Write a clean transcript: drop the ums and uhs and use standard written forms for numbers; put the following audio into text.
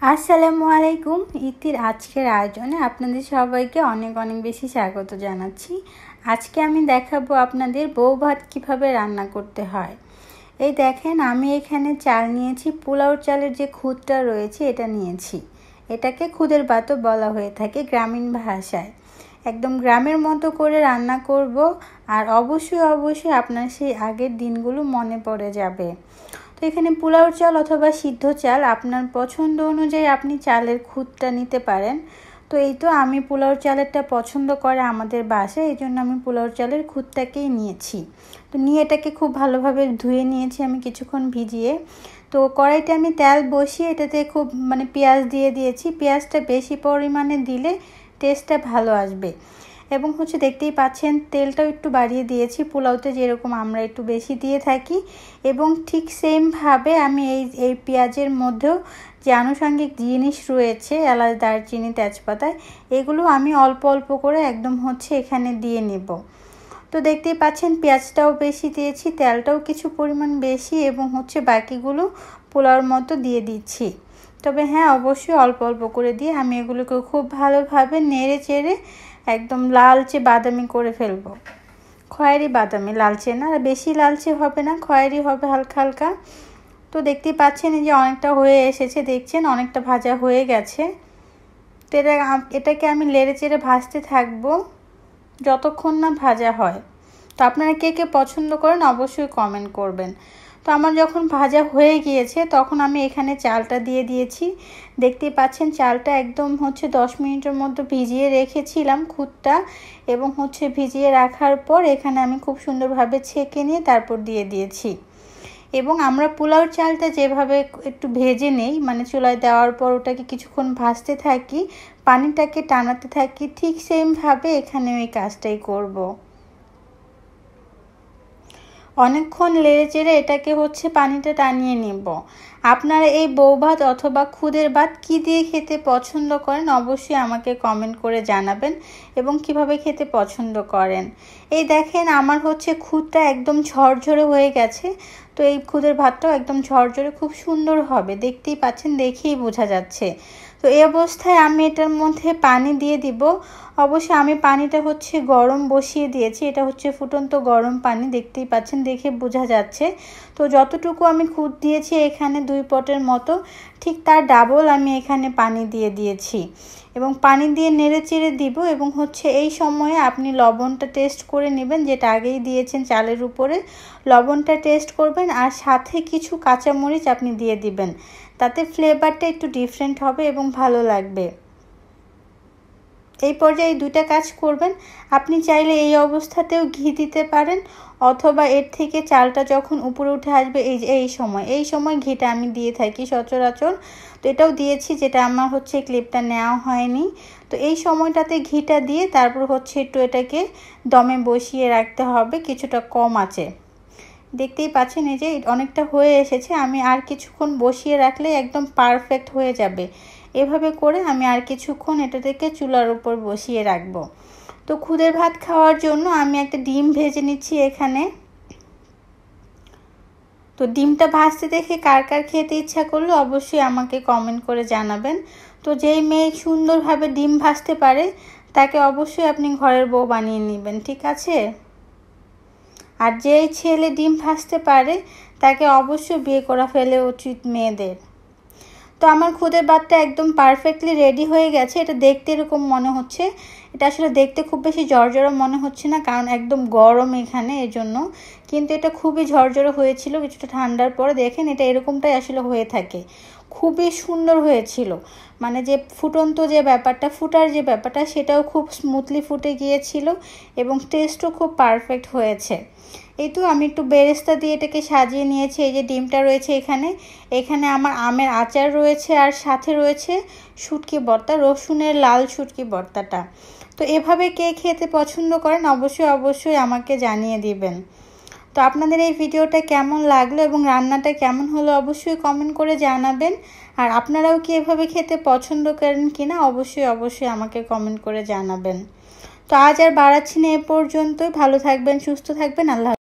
আসসালামু আলাইকুম। ইতির আজকের আয়োজনে আপনাদের সবাইকে অনেক অনেক বেশি স্বাগত জানাচ্ছি। আজকে আমি দেখাবো আপনাদের বউ ভাত কীভাবে রান্না করতে হয়। এই দেখেন, আমি এখানে চাল নিয়েছি, পোলাও চালের যে খুদটা রয়েছে এটা নিয়েছি। এটাকে খুদের ভাতও বলা হয়ে থাকে গ্রামীণ ভাষায়। একদম গ্রামের মতো করে রান্না করব, আর অবশ্যই আপনার সেই আগের দিনগুলো মনে পড়ে যাবে। তো এখানে পোলাও চাল অথবা সিদ্ধ চাল আপনার পছন্দ অনুযায়ী আপনি চালের খুদটা নিতে পারেন। তো এই তো আমি পোলাও চালেরটা পছন্দ করে আমাদের বাসায়, এই জন্য আমি পোলাও চালের খুদটাকেই নিয়েছি। তো নিয়ে এটাকে খুব ভালোভাবে ধুয়ে নিয়েছি আমি কিছুক্ষণ ভিজিয়ে। তো কড়াইতে আমি তেল বসিয়ে এটাতে খুব পেঁয়াজ দিয়ে দিয়েছি। পেঁয়াজটা বেশি পরিমাণে দিলে টেস্টটা ভালো আসবে। এবং দেখতেই পাচ্ছেন তেলটাও একটু বাড়িয়ে দিয়েছি, পোলাওতে যেরকম আমরা একটু বেশি দিয়ে থাকি। এবং ঠিক সেমভাবে আমি এই পেঁয়াজের মধ্যেও যে আনুষঙ্গিক জিনিস রয়েছে, এলাচ, দারচিনি, তেজপাতা, এগুলো আমি অল্প অল্প করে একদম এখানে দিয়ে নেব। তো দেখতেই পাচ্ছেন পেঁয়াজটাও বেশি দিয়েছি, তেলটাও কিছু পরিমাণ বেশি, এবং বাকিগুলো পোলাওর মতো দিয়ে দিচ্ছি। তবে হ্যাঁ, অবশ্যই অল্প অল্প করে দিয়ে আমি এগুলোকে খুব ভালোভাবে নেড়ে চেড়ে একদম লালচে বাদামি করে ফেলবো। খয়েরি বাদামি, লালচে না, বেশি লালচে হবে না, খয়েরি হবে হালকা হালকা। তো দেখতেই পাচ্ছেন এই যে অনেকটা হয়ে এসেছে, দেখছেন অনেকটা ভাজা হয়ে গেছে। তো এটাকে আমি নেড়ে চেড়ে ভাজতে থাকবো যতক্ষণ না ভাজা হয়। তো আপনারা কে কে পছন্দ করেন অবশ্যই কমেন্ট করবেন। তো আমার যখন ভাজা হয়ে গিয়েছে তখন আমি এখানে চালটা দিয়ে দিয়েছি। দেখতেই পাচ্ছেন চালটা একদম 10 মিনিটের মতো ভিজিয়ে রেখেছিলাম খুদটা, এবং ভিজিয়ে রাখার পর এখানে আমি খুব সুন্দরভাবে ছেঁকে নিয়ে তারপর দিয়ে দিয়েছি। এবং আমরা পোলাও চালটা যেভাবে একটু ভেজে নেই, চুলায় দেওয়ার পর ওটাকে কিছুক্ষণ ভাজতে থাকি, পানিটাকে টানাতে থাকি, ঠিক সেমভাবে এখানে ওই কাজটাই করব। অনেকক্ষণ নেড়ে চেড়ে এটাকে পানিটা টানিয়ে নেব। আপনারা এই বউ ভাত অথবা খুদের ভাত কী দিয়ে খেতে পছন্দ করেন অবশ্যই আমাকে কমেন্ট করে জানাবেন, এবং কিভাবে খেতে পছন্দ করেন। এই দেখেন আমার খুদটা একদম ঝরঝরে হয়ে গেছে। তো এই খুদের ভাতটাও একদম ঝরঝরে খুব সুন্দর হবে, দেখতেই পাচ্ছেন, দেখেই বোঝা যাচ্ছে। তো এই অবস্থায় আমি এটার মধ্যে পানি দিয়ে দিব। অবশ্যই আমি পানিটা গরম বসিয়ে দিয়েছি, এটা ফুটন্ত গরম পানি, দেখতেই পাচ্ছেন, দেখে বোঝা যাচ্ছে। তো যতটুকু আমি খুদ দিয়েছি এখানে 2 পটের মতো, ঠিক তার ডাবল আমি এখানে পানি দিয়ে দিয়েছি, এবং পানি দিয়ে নেড়ে চেড়ে দিব। এবং এই সময়ে আপনি লবণটা টেস্ট করে নেবেন, যেটা আগেই দিয়েছেন চালের উপরে, লবণটা টেস্ট করবেন, আর সাথে কিছু কাঁচামরিচ আপনি দিয়ে দিবেন, তাতে ফ্লেভারটা একটু ডিফারেন্ট হবে এবং ভালো লাগবে। এই পর্যায়ে 2টা কাজ করবেন। আপনি চাইলে এই অবস্থাতেও ঘি দিতে পারেন, অথবা এর থেকে চালটা যখন উপরে উঠে আসবে এই সময় ঘিটা আমি দিয়ে থাকি সচরাচর। তো এটাও দিয়েছি, যেটা আমার ক্লিপটা নেওয়া হয়নি। তো এই সময়টাতে ঘিটা দিয়ে তারপর একটু এটাকে দমে বসিয়ে রাখতে হবে কিছুটা কম আঁচে। দেখতেই পাচ্ছেন এই যে অনেকটা হয়ে এসেছে, আমি আর কিছুক্ষণ বসিয়ে রাখলে একদম পারফেক্ট হয়ে যাবে। এভাবে করে আমি আর কিছুক্ষণ এটাকে চুলার উপর বসিয়ে রাখবো। তো খুদের ভাত খাওয়ার জন্য আমি একটা ডিম ভেজে নিচ্ছি এখানে। তো ডিমটা ভাজতে দেখে কার কার খেতে ইচ্ছা করলো অবশ্যই আমাকে কমেন্ট করে জানাবেন। তো যেই মেয়ে সুন্দরভাবে ডিম ভাজতে পারে তাকে অবশ্যই আপনি ঘরের বউ বানিয়ে নেবেন, ঠিক আছে? আর যেই ছেলে ডিম ভাজতে পারে তাকে অবশ্যই বিয়ে করা ফেলে উচিত মেয়েদের। তো আমার খুদের ভাতটা একদম পারফেক্টলি রেডি হয়ে গেছে। এটা দেখতে এরকম মনে হচ্ছে, এটা আসলে দেখতে খুব বেশি ঝরঝরে মনে হচ্ছে না, কারণ একদম গরম এখানে, এর জন্য। কিন্তু এটা খুবই ঝরঝরে হয়েছিল কিছুটা ঠান্ডার পরে। দেখেন এটা এরকমটাই আসলে হয়ে থাকে, খুবই সুন্দর হয়েছিল। যে ফুটন্ত যে ব্যাপারটা, ফুটার যে ব্যাপারটা, সেটাও খুব স্মুথলি ফুটে গিয়েছিল, এবং টেস্টও খুব পারফেক্ট হয়েছে। এই তো আমি একটু বেরেস্তা দিয়ে এটাকে সাজিয়ে নিয়েছি। এই যে ডিমটা রয়েছে এখানে আমার আমের আচার রয়েছে, আর সাথে রয়েছে শুটকি ভর্তা, রসুনের লাল শুটকি ভর্তাটা। তো এভাবে কে খেতে পছন্দ করেন অবশ্যই আমাকে জানিয়ে দিবেন। তো আপনাদের এই ভিডিওটা কেমন লাগলো এবং রান্নাটা কেমন হলো অবশ্যই কমেন্ট করে জানাবেন। আর আপনারাও কি এভাবে খেতে পছন্দ করেন কিনা অবশ্যই আমাকে কমেন্ট করে জানাবেন। তো আজ আর বাড়াচ্ছি না, এ পর্যন্তই। ভালো থাকবেন, সুস্থ থাকবেন, আল্লাহ।